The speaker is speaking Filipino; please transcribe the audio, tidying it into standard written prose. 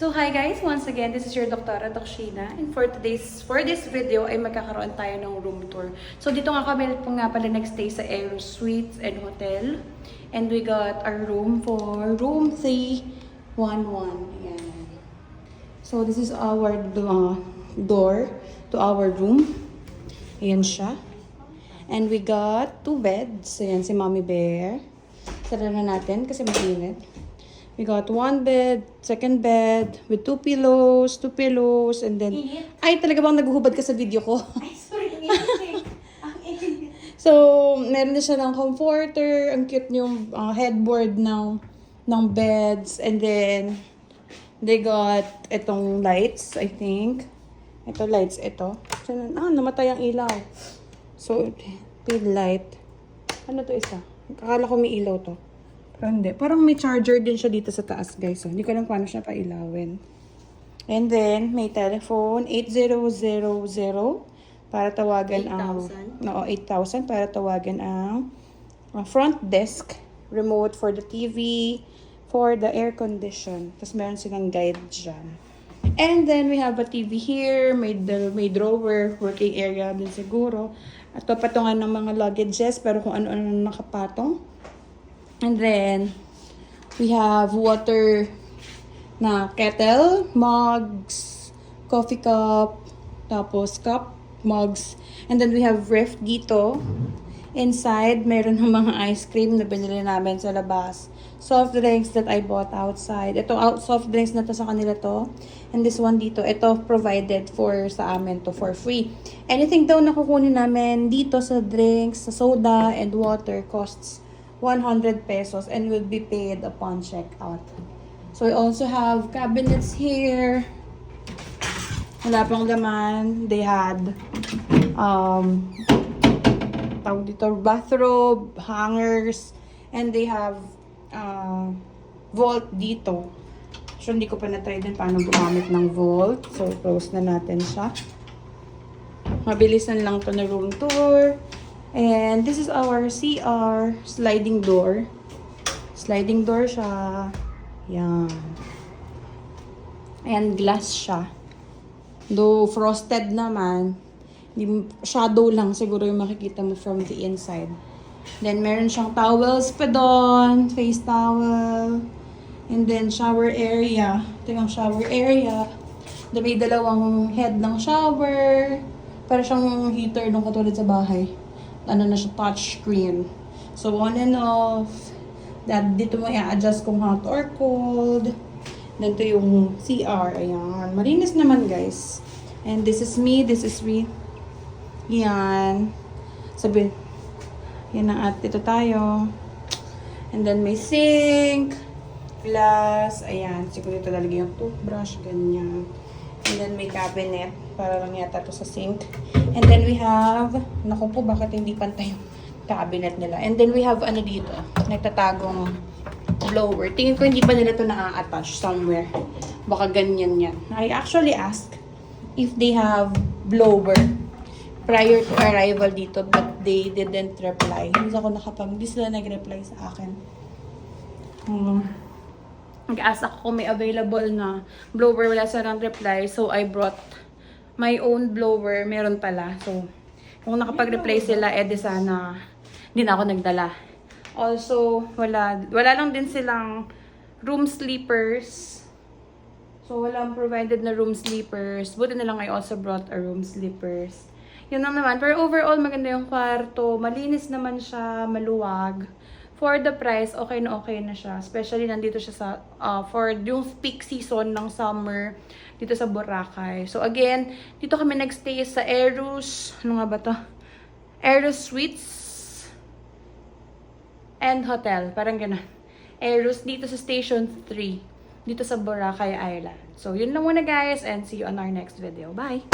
So hi guys, once again, this is your Dr. Dokshina, and for this video ay magkakaroon tayo ng room tour. So dito nga kami po nga pala nag-stay sa Aero Suites and Hotel, and we got our room for room 311. Ayan. So this is our door to our room. Ayan siya. And we got 2 beds. Ayan si Mommy Bear. Tara na natin kasi mainit. We got 1 bed, 2nd bed, with 2 pillows, and then... Ay, talaga bang naguhubad ka sa video ko? Ay, sorry. So, meron na siya ng comforter. Ang cute yung headboard ng beds. And then, they got itong lights, I think. Ito, lights, ito. Namatay ang ilaw. So, tail light. Ano to isa? Akala ko may ilaw to. Pero hindi. Parang may charger din siya dito sa taas, guys. So, hindi ko lang paano siya pailawin. And then, may telephone, 8000 para tawagan ang... 8,000 para tawagan ang front desk, remote for the TV, for the air condition. Tapos meron silang guide dyan. And then, we have a TV here, may drawer, working area din siguro. At papatungan ng mga luggages, pero kung ano-ano nakapatong. And then, we have water na kettle, mugs, coffee cup, tapos cup, mugs. And then, we have ref dito. Inside, meron ng mga ice cream na binili namin sa labas. Soft drinks that I bought outside. Ito, soft drinks na to sa kanila to. And this one dito, ito provided sa amin to for free. Anything daw na kukunin namin dito sa drinks, sa soda, and water costs 100 pesos and will be paid upon checkout. So we also have cabinets here. Wala pang laman. They had tawag dito, bathrobe, hangers, and they have vault dito. So hindi ko pa na-try din paano gumamit ng vault. So close na natin siya. Mabilisan lang to na room tour. And this is our CR sliding door. Sliding door siya. Yan. And glass siya. Though frosted naman, shadow lang siguro yung makikita mo from the inside. Then meron siyang towels pa doon, face towel. And then shower area. Ito yung shower area. May dalawang head ng shower. Para siyang heater nung katulad sa bahay. Ano na siya, touch screen. So, on and off. Dito mo i-adjust kung hot or cold. Then, ito yung CR. Ayan. Malinis naman, guys. And this is me. This is me. Yan. Sabi. Yan ang dito tayo. And then, may sink. Glass. Ayan. Siguro ito talaga yung toothbrush. Ganyan. And then, may cabinet. Para lang yata to sa sink. And then we have, naku po, bakit hindi pantay yung cabinet nila. And then we have, ano dito, nagtatagong blower. Tingin ko hindi pa nila to na-attach somewhere. Baka ganyan yan. I actually asked if they have blower prior to arrival dito, but they didn't reply. Hindi sila nag-reply sa akin. Nag-ask ako kung may available na blower. Wala silang reply. So, I brought my own blower. Meron pala. So, kung nakapag-reply sila, di sana hindi na ako nagdala. Also, wala lang din silang room sleepers. So, walang provided na room sleepers. Buti na lang I also brought a room sleepers. Yun lang naman. Pero overall, maganda yung kwarto. Malinis naman siya. Maluwag. For the price, okay na siya. Especially nandito siya sa, for yung peak season ng summer, dito sa Boracay. So again, dito kami nagstay sa Aeros, ano nga ba to? Aeros Suites and Hotel, parang gano'n. Aeros dito sa Station 3, dito sa Boracay Island. So yun lang muna guys, and see you on our next video. Bye!